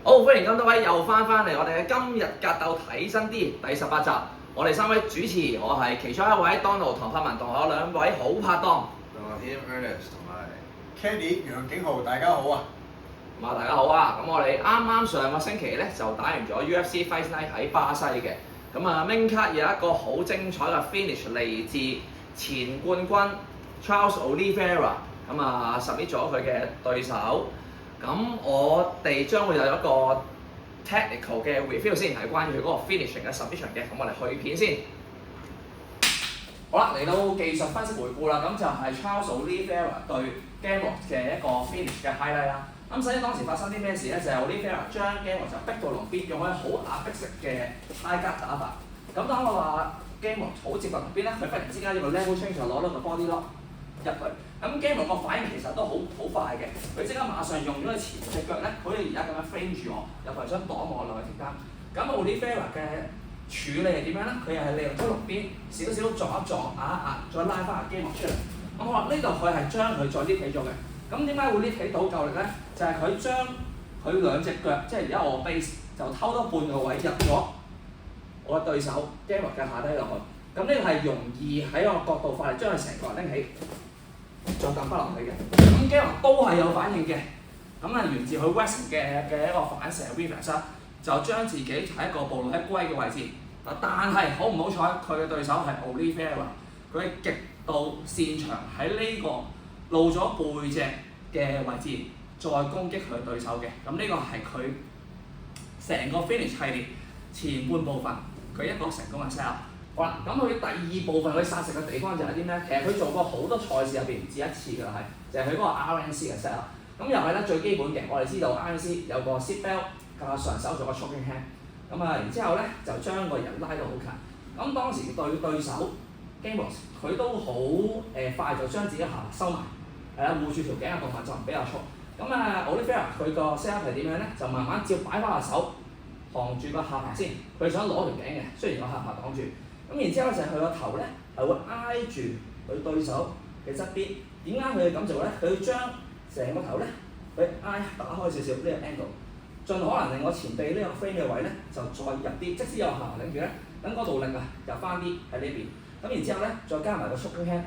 好，歡迎咁多位又翻嚟我哋嘅今日格鬥睇真啲第18集。我哋3位主持，我係其中一位 Donald 唐柏文，同我2位好拍檔。Tim Ernest 同埋 Kenny 楊景豪，大家好啊！大家好啊！咁我哋啱上個星期咧就打完咗 UFC Fight Night 喺巴西嘅。Main card 有一個好精彩嘅 finish 嚟自前冠軍 Charles Oliveira，submit 咗佢嘅對手。咁我哋將會有一個 technical 嘅 review 先，係關於佢嗰個 finishing 嘅 submission 嘅。咁我哋去片先。好啦，嚟到技術分析回顧啦，咁就係 Charles Oliveira 對 Gamrot 嘅一個 finish 嘅 highlight 啦。首先當時發生啲咩事咧？就係 Oliveira 將 Gamrot 就逼到龍邊，用佢好壓迫式嘅 high guard 打法。咁當我話 Gamrot 好接近龍邊咧，佢忽然之間一個 level change 就攞到個 body lock 入去。咁 Gamrot 個反應其實都好快嘅，佢即刻馬上用咗佢前隻腳咧，好似而家咁樣 frame 住我，入嚟想擋我落去貼單。咁 Oliveira 嘅處理係點樣咧？佢又係利用咗龍邊少少撞一撞、壓一壓，再拉翻個 Gamrot 出嚟。咁我話呢度佢係將佢再 lift 起咗嘅。咁點解會 lift 起到夠力咧？就係佢將佢兩隻腳，即係而家我 base 就偷多半個位入咗我嘅對手 Gamrot 嘅下低落去。咁呢個係容易喺個角度快嚟將佢成個人拎起。再撳翻落去嘅，咁 Gamrot 都係有反應嘅，源自佢 Wrestling 嘅一個反射 reflex 啦，就將自己喺一個暴露喺龜嘅位置。但係好唔好彩，佢嘅對手係 Oliveira，佢係極度擅長喺呢個露咗背脊嘅位置再攻擊佢對手嘅。咁呢個係佢成個 finish 系列前半部分佢一個成功嘅 set。好啦，咁佢第二部分佢殺食嘅地方就係啲咩？其實佢做過好多賽事入邊唔止一次㗎啦，就係佢嗰個 RNC 嘅 set 啦。咁又係咧最基本嘅，我哋知道 RNC 有個 seat belt 加上手做個 choking hand。然之後咧就將個人拉到好近。咁當時對手 Gamrot 佢都好快就將自己下巴收埋，護住條頸嘅動物就唔比較粗。Oliveira 佢個 set up 係點樣咧？就慢慢照擺翻個手扛住個下巴先，佢想攞條頸嘅，雖然個下巴擋住。咁然之後就係佢個頭咧係會挨住佢對手嘅側邊。點解佢要咁做咧？佢要將成個頭咧佢打開少少呢個 angle， 盡可能令我前臂呢個 frame 嘅位咧就再入啲，即使有下巴頂住咧，等嗰度力啊入翻啲喺呢邊。咁然之後咧再加埋個 choking hand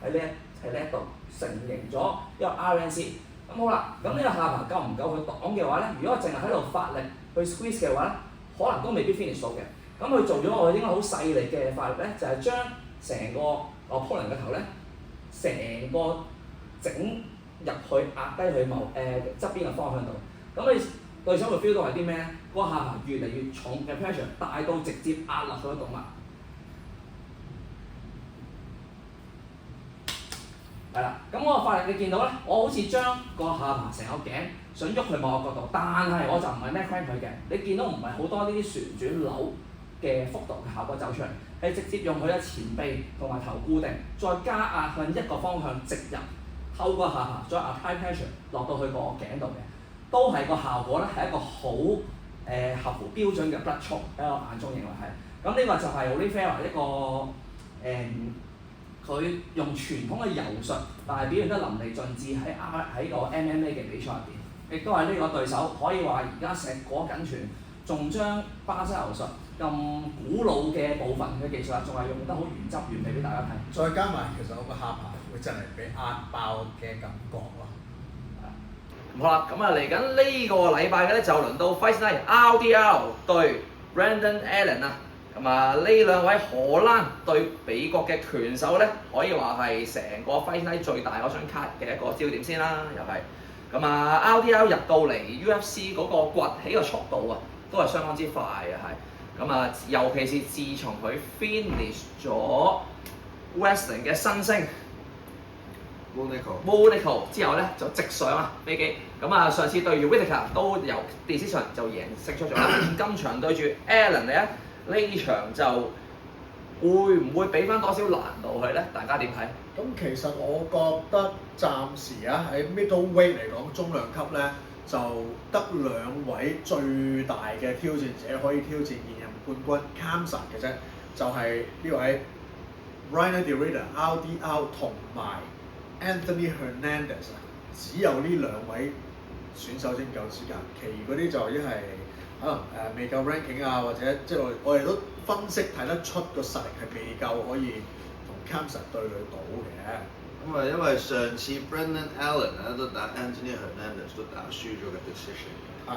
喺呢一度，成形咗一個 RNC。咁好啦，咁呢個下巴夠唔夠佢擋嘅話咧？如果我淨係喺度發力去 squeeze 嘅話咧，可能都未必 finish 到嘅。咁佢做咗我應該好細力嘅發力咧，就係將成個opponent嘅頭咧，成個整入去壓低佢側邊嘅方向度。咁你對手會 feel 到係啲咩咧？個下巴越嚟越重嘅 pressure， 大到直接壓落去個動脈。係啦，咁我個發力你見到咧，我好似將個下巴成個頸想喐去某個角度，但係我就唔係 neck crank 佢嘅。你見到唔係好多呢啲旋轉扭嘅幅度嘅效果走出嚟，係直接用佢嘅前臂同埋頭固定，再加壓向一個方向直入，透過下巴再 apply pressure 落到去個頸度嘅，都係個效果咧係一個好合乎標準嘅 blood choke， 喺我眼中認為係。咁呢個就係 Oliveira 一個佢用傳統嘅柔術，但係表現得淋漓盡致喺個 MMA 嘅比賽入邊，亦都係呢個對手可以話而家碩果僅存，仲將巴西柔術咁古老嘅部分嘅技術仲係用得好原汁原味俾大家睇。再加埋其實我個下巴會真係俾壓爆嘅感覺喎。好啦，嚟緊呢個禮拜嘅咧就輪到 Fight Night RDL 對 Brendan Allen 啊。呢兩位荷蘭對美國嘅拳手咧，可以話係成個 Fight Night 最大嗰張卡嘅一個焦點先啦，又係。RDL 入到嚟 UFC 嗰個崛起嘅速度啊，都係相當之快嘅係。尤其是自從佢 finish 咗 Wrestling 嘅新星 Munico 之後咧，就直上飛機。上次對住 Whittaker 都由 decision 就贏勝出咗啦。今場對住 Allen 咧，呢場就會唔會俾翻多少難度佢咧？大家點睇？咁其實我覺得暫時喺 middleweight 嚟講，中量級咧就得2位最大嘅挑戰者可以挑戰現任冠軍 Khamzat 嘅啫，就係呢位 Reinier de Ridder RDL 同埋 Anthony Hernandez 只有呢2位選手先夠資格，其餘嗰啲就一係可能未夠 ranking 啊，或者即係我哋都分析睇得出個實力係未夠可以同 Khamzat 對壘到嘅。咁啊，因為上次 Brendan Allen 咧都打 Anthony Hernandez 都打輸咗嘅 decision 嘅。係。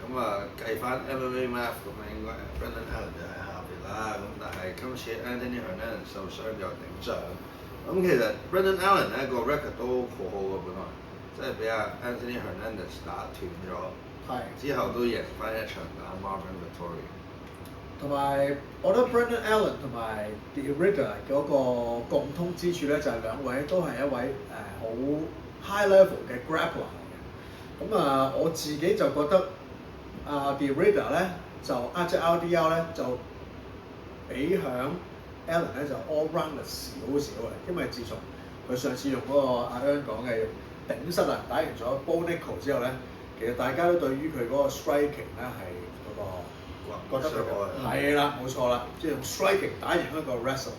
咁啊計翻 MMA Math 咁啊，應該 Brendan Allen 就喺下邊啦。咁但係今次 Anthony Hernandez 受傷又頂上。咁其實 Brendan Allen 咧個 record 都好好嘅本來，即係俾阿 Anthony Hernandez 打斷咗。係。之後都贏翻一場打 Marvin Vettori。同埋，我覺得 Brendan Allen 同埋 De Ridder 嗰個共通之處咧，就係兩位都係一位好 high level 嘅 grappler 嚟嘅。咁啊，我自己就覺得De Ridder 咧即係 RDL 咧就比響 Allen 咧就 all round 少少嘅，因為自從佢上次用嗰個阿 Earn 講嘅頂膝啊，打完咗 Bo Nickal 之後咧，其實大家都對於佢嗰個 striking 咧係嗰個。覺得係啦，冇錯啦，即係用 striking 打贏一個 wrestler。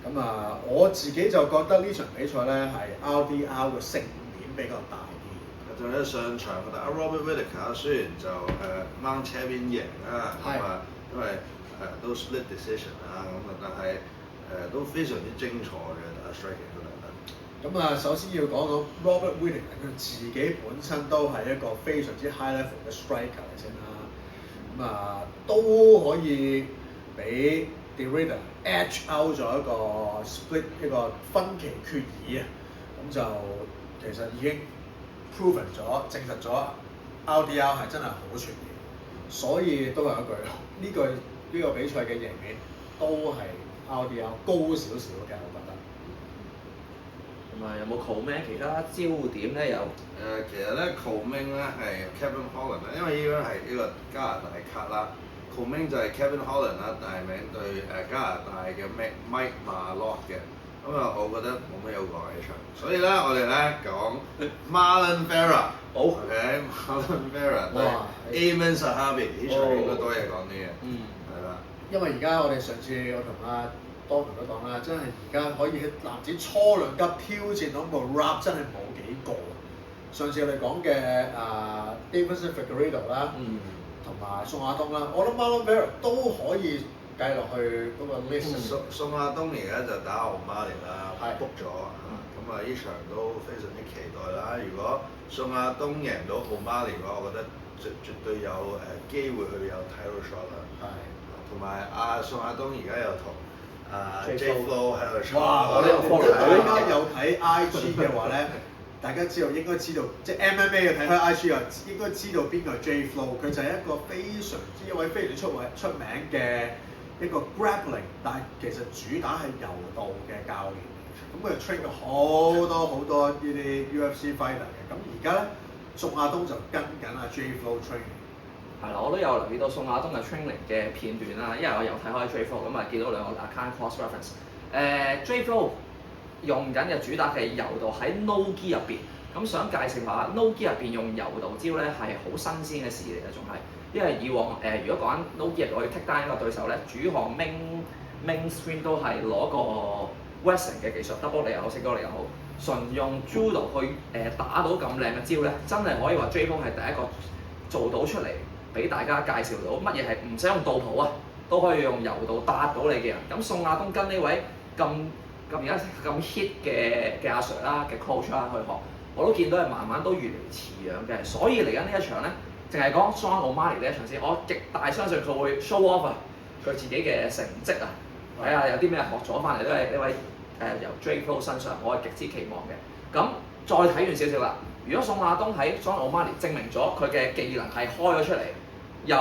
咁啊，我自己就覺得呢場比賽咧係 RDR 嘅勝面比較大啲。仲有上場打 Robert Whittaker 雖然就掹車邊贏啦，咁啊因為都 split decision 啦，咁啊但係都非常之精彩嘅打 striking 都得。咁啊，首先要講到 Robert Whittaker 佢自己本身都係一個非常之 high level 嘅 striker 嚟先啦。咁啊，都可以俾 De Ridder edge out 咗一個 split 一個分歧決議啊！咁就其實已經 proven 咗證實咗 RDR 係真係好全面，所以都係一句呢個比賽嘅贏面都係 RDR 高少少嘅，我覺得。咁啊，有冇 comment 其他焦點咧？有其實咧 Co-Ming 咧係 Kevin Holland 咧，因為依家係呢個加拿大卡啦 Co-Ming 就係 Kevin Holland 啦，大名對加拿大嘅 Mike Malott 嘅。咁啊，我覺得冇咩好講呢場，所以咧我哋咧講 Marlon Vera， 好 OK，Marlon Vera 對 Aman Sahabi 呢場應該多嘢講啲嘅，係啦。因為而家我哋上次我同阿多文都講啦，真係而家可以喺男子初兩級挑戰到 Merab 真係冇幾個。上次我哋講嘅Deiveson Figueiredo 啦，同埋宋亞東啦，我諗 Marlon Vera 都可以計落去嗰個 list。宋亞東而家就打奧馬尼啦，book 咗，咁啊呢場都非常之期待啦。如果宋亞東贏到奧馬尼嘅話，我覺得絕對有機會去有 title shot 啦。係。同埋宋亞東而家又同J Flow 喺度唱。哇！我哋大家有睇 IG 嘅話咧，大家應該知道，即係 MMA 嘅睇開 IG 啊，應該知道邊個係 J Flow。佢就係一位非常之出名嘅一個 grappling， 但係其實主打係柔道嘅教練。咁佢就 train 咗好多呢啲 UFC fighter 嘅。咁而家咧，宋亞東就跟緊阿 J Flow training。係啦，我都有留意到宋亞東嘅 training 嘅片段啦，因為我有睇開 J Flow，咁啊見到兩個 account cross reference。J Flow 用緊嘅主打嘅柔道喺 No Gi 入邊，咁想介紹下 No Gi 入邊用柔道招咧係好新鮮嘅事嚟嘅，仲係因為以往如果講緊 No Gi 入去 take down 一個對手咧，主項 mainstream 都係攞個 wrestling 嘅技術 double 你又好 single 你又好，純用 judo 去打到咁靚嘅招咧，真係可以話 J Flow 係第一個做到出嚟。俾大家介紹到乜嘢係唔使用道袍啊，都可以用柔道打到你嘅人。咁宋亞東跟呢位咁而家咁 hit 嘅阿 Sir 啦嘅 coach 啦去學，我都見到係慢慢都越嚟越似樣嘅。所以嚟緊呢一場咧，淨係講 Sean O'Malley 呢一場先，我極大相信佢會 show off 啊佢自己嘅成績啊，睇下有啲咩學咗翻嚟都係呢位由 J Flow 身上，我係極之期望嘅。咁再睇遠少少啦。如果宋亞東喺 Sean O'Malley 證明咗佢嘅技能係開咗出嚟，又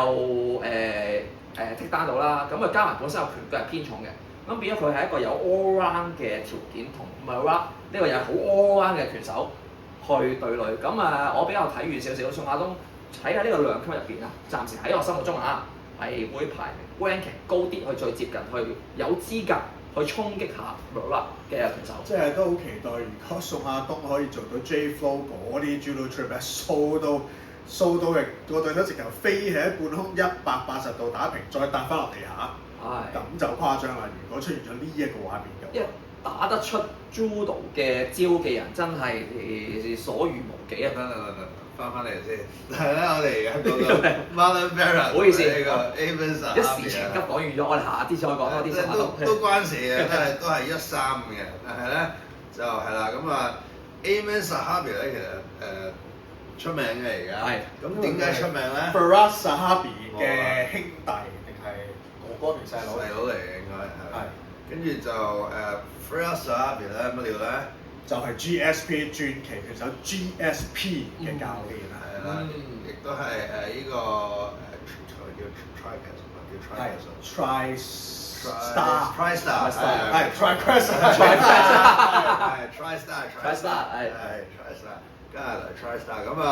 剔單到啦，咁佢加埋本身有拳腳係偏重嘅，咁變咗佢係一個有 all round 嘅條件同 Merab 呢個又係好 all round 嘅拳手去對壘。咁我比較睇遠少少，宋亞東喺呢個兩級入邊啊，暫時喺我心目中係會排 ranking 高啲，去最接近去有資格去衝擊下 Merab 嘅拳手。即係都好期待，如果宋亞東可以做到 J Flow 嗰啲 judo trip 咧，掃到個對手直頭飛喺半空180度打平，再搭翻落地下，咁就誇張啦！如果出現咗呢一個畫面嘅，因為打得出 judo 嘅招嘅人真係所餘無幾啊！翻嚟先。但係咧，我哋而家講到 Marlon Vera 唔好意思呢個 Amos 一時情急講完咗，我哋下啲再講多啲即係都關事嘅，都係13嘅。但係咧就係啦，咁啊 Amos Zahavi 咧其實出名嘅而家。係。咁點解出名咧 Faraz Zahavi 嘅兄弟定係哥哥定細佬？細佬嚟嘅應該係。跟住就Faraz Zahavi 咧乜料咧？就係 GSP 傳奇拳手 GSP 嘅教練啦。係啦，亦都係呢個叫 TriStar，係 TriStar，加拿大 TriStar。咁啊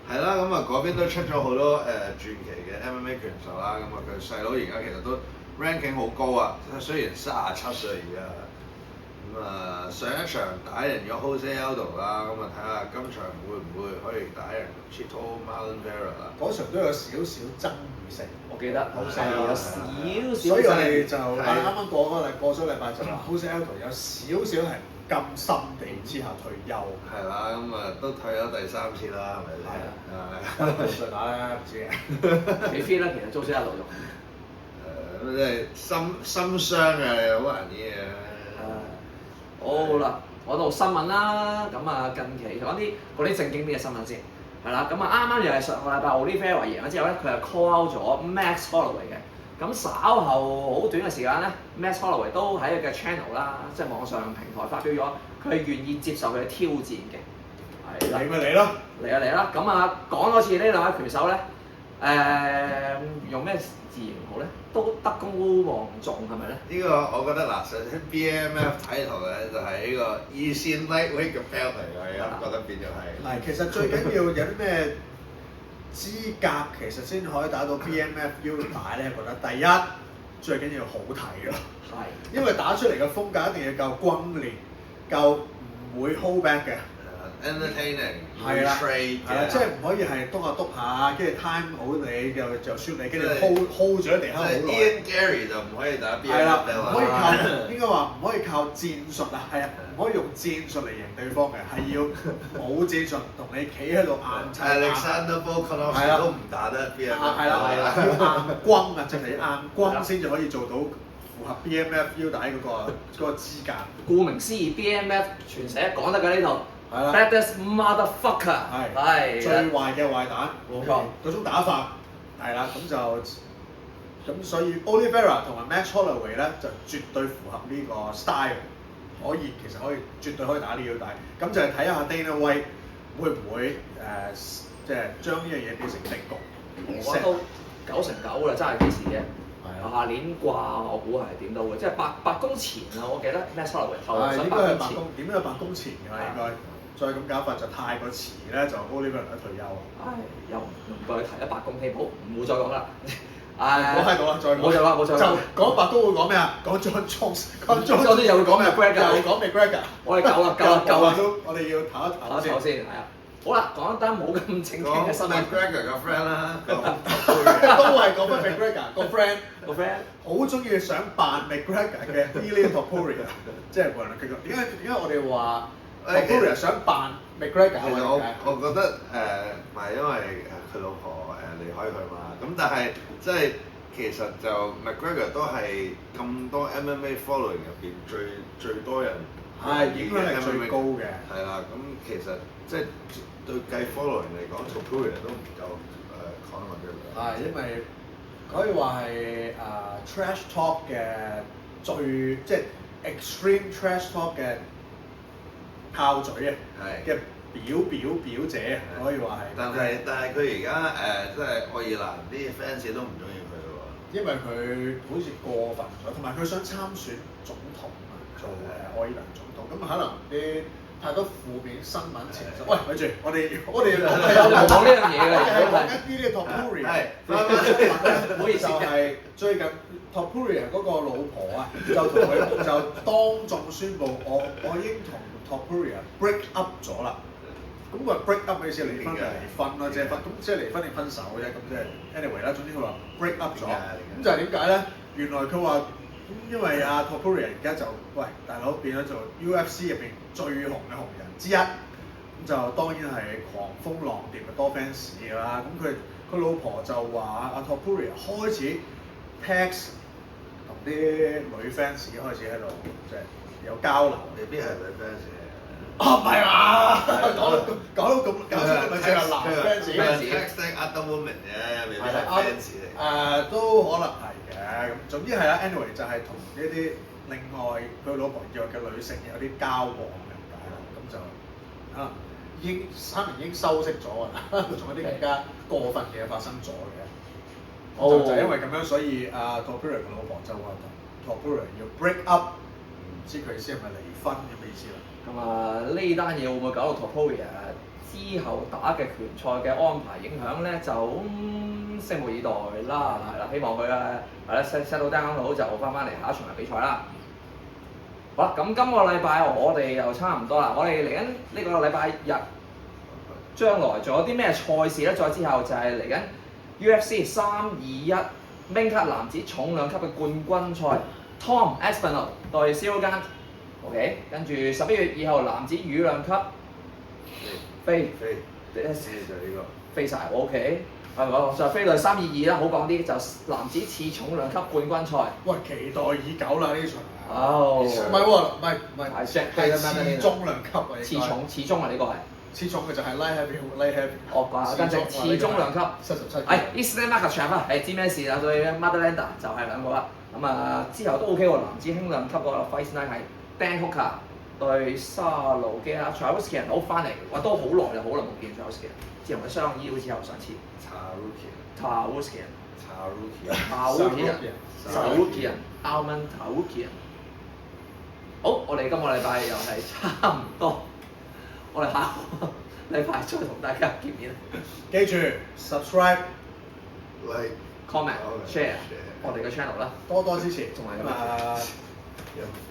係啦，咁啊嗰邊都出咗好多傳奇嘅 MMA 拳手啦。咁啊佢細佬而家其實都 ranking 好高啊，雖然37歲而家。咁啊上一場打贏咗 Jose Aldo 啦，咁啊睇下今場會唔會可以打贏 Chito Marlon Vera 啦？嗰場都有少少爭議性，我記得Jose 有 Aldo 少少，所以我哋就啱啱過咗禮拜就話 Jose Aldo 有少少係唔甘心地之下退休。係啦，咁啊都退咗第3次啦，係咪先？係再打啦，唔知嘅。幾 fit 啦，其實 Jose Aldo 用。咁即係心傷啊，好難啲嘅。好啦，講到新聞啦，咁啊近期講啲正經啲嘅新聞先，係啦，咁啊啱啱又係上個禮拜 Oliveira 贏咗之後咧，佢係 call out 咗 Max Holloway 嘅，咁稍後好短嘅時間咧 ，Max Holloway 都喺佢嘅 channel 啦，即係網上平台發表咗，佢係願意接受佢嘅挑戰嘅，係啦，嚟咪嚟咯，嚟啦，咁啊講多次呢兩位拳手咧，用咩字形好咧？都德高望重係咪咧？呢個我覺得嗱，首先 BMF 睇圖咧就係呢個二線 lightweight 嘅 belt 嚟㗎，而家覺得變咗係。嗱，其實最緊要有啲咩資格其實先可以打到 BMF 腰帶咧？覺得第一最緊要好睇咯，係，因為打出嚟嘅風格一定要夠轟烈，夠唔會 hold back 嘅。entertaining，係啦，係啦，即係唔可以係篤下，跟住 time 好你就 shoot 你，跟住 hold 住喺地下好耐。Ian Gary 就唔可以打 BMF 係啦，唔可以靠應該話唔可以靠戰術啊，係啊，唔可以用戰術嚟贏對方嘅，係要冇戰術同你企喺度硬砌。Alexander Volkanovski 都唔打得 BMF。係啦，要硬轟啊，淨係硬轟先至可以做到符合 BMF 腰帶嗰個資格。顧名思義 BMF 全寫講得㗎呢度。係啦 Baddest motherfucker 係最壞嘅壞蛋，冇錯，嗰種打法係啦，咁所以 Oliveira 同埋 Max Holloway 咧就絕對符合呢個 style，其實可以絕對可以打呢腰帶，咁就係睇下 Dana White 會唔會即係將呢樣嘢變成定局。我都9成9啦，真係幾時嘅？下年掛我估係點都會，即係白宮前啊！我記得 Max Holloway 頭上應該係白宮，點都係白宮前㗎啦，應該。再咁搞法就太過遲咧，就 Oliveira 退休。唉，又唔再提咗白宮戲，好唔會再講啦。講喺度啦，再冇就講白宮會講咩啊？講 John Jones 啲又會講咩 McGregor，又講 McGregor。我哋夠啦，我哋要唞一唞先。係啊。好啦，講一單冇咁正經嘅新聞。McGregor 個 friend 啦，都係講翻 McGregor 個 friend，好中意想扮 McGregor 嘅 Ilia Topuria， 即係無論佢個點解我哋話 Topuria 想扮 McGregor？ 其實我覺得唔係因為佢老婆離開佢嘛，咁但係即係其實就 McGregor 都係咁多 MMA following 入邊最多人影響力最高嘅。係啦，咁其實即係對計 following 嚟講 Topuria 都唔夠Conor McGregor。係因為可以話係trash talk 嘅即係 extreme trash talk 嘅炮嘴啊，嘅表姐可以話係。但係佢而家即係愛爾蘭啲 fans 都唔中意佢咯喎。因為佢好似過分咗，同埋佢想參選總統啊，做愛爾蘭總統，咁可能啲太多負面新聞情緒。喂，咪住，我哋講呢樣嘢嘅，係講一啲呢 Topuria，唔好意思，就係最近 Topuria 嗰個老婆啊，就同佢就當眾宣布，我已經同 Topuria break up 咗啦。咁佢話 break up 嘅意思離婚定離婚啦，即係分，咁即係離婚定分手嘅啫。咁即係 anyway 啦，總之佢話 break up 咗。咁就係點解咧？原來佢話因為阿 Topuria 而家就喂大佬變咗做 UFC 入邊最紅嘅紅人之一，咁就當然係狂蜂浪蝶嘅多 fans 㗎啦。咁佢老婆就話阿 Topuria 開始 text 同啲女 fans 開始喺度即係有交流。未必係女 fans 嘅。唔係嘛？講到咁搞笑咪即係男 fans。texting other women 嘅，未必係 fans 嚟。都可能係嘅。咁總之係啦 ，anyway 就係同呢啲另外佢老婆約嘅女性有啲交往嘅咁解啦。咁就啊3年已經修飾咗㗎啦，仲有啲更加過分嘅嘢發生咗嘅。就因為咁樣，所以Topuria 嘅老婆就話同 Topuria 要 break up，唔知佢意思係咪離婚咁嘅意思啦。咁呢單嘢會唔會搞到 Topuria之後打嘅拳賽嘅安排影響咧？就拭目以待啦，係啦，希望佢係啦 set 到 down 好就翻嚟下一場嘅比賽啦。好啦，咁今個禮拜我哋又差唔多啦，我哋嚟緊呢個禮拜日，將來仲有啲咩賽事咧？再之後就係嚟緊 UFC 321 Main Card 男子重量級嘅冠軍賽 ，Tom Aspinall 對 Ciryl Gane OK， 跟住11月2號男子羽量級飛就呢個飛晒 OK， 我就飛到322啦，好講啲就男子次重量級冠軍賽。喂，期待已久啦呢場。哦，唔係喎，唔係係次中量級啊，次中啊呢個係。次重嘅就係 light heavy。哦，跟住次中量級。77。Islam Makhachev 啊，知咩事啊？對 Motherlander 就係兩個啦。咁之後都 OK 喎，男子輕量級嗰個 Fight Night 係 Dan Hooker 對沙魯基亞 Chalowski 好翻嚟，哇都好耐啦，好耐冇見 Chalowski，自從佢傷醫好之後上次。Chalowski Alman Chalowski。好，我哋今個禮拜又係差唔多，我哋下個禮拜再同大家見面。記住 subscribe、like、comment、share 我哋嘅 channel 啦，多支持，同埋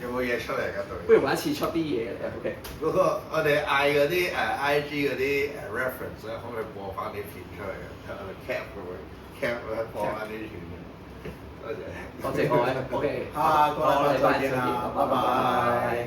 有冇嘢出嚟㗎？不如揾一次出啲嘢嚟 OK。嗰個我哋嗌嗰啲IG 嗰啲reference 咧，可唔可以播翻啲片出嚟嘅？我哋 cap 佢，cap 佢播翻啲片嘅。多謝。多謝各位，OK，下個禮拜再見啦，拜拜。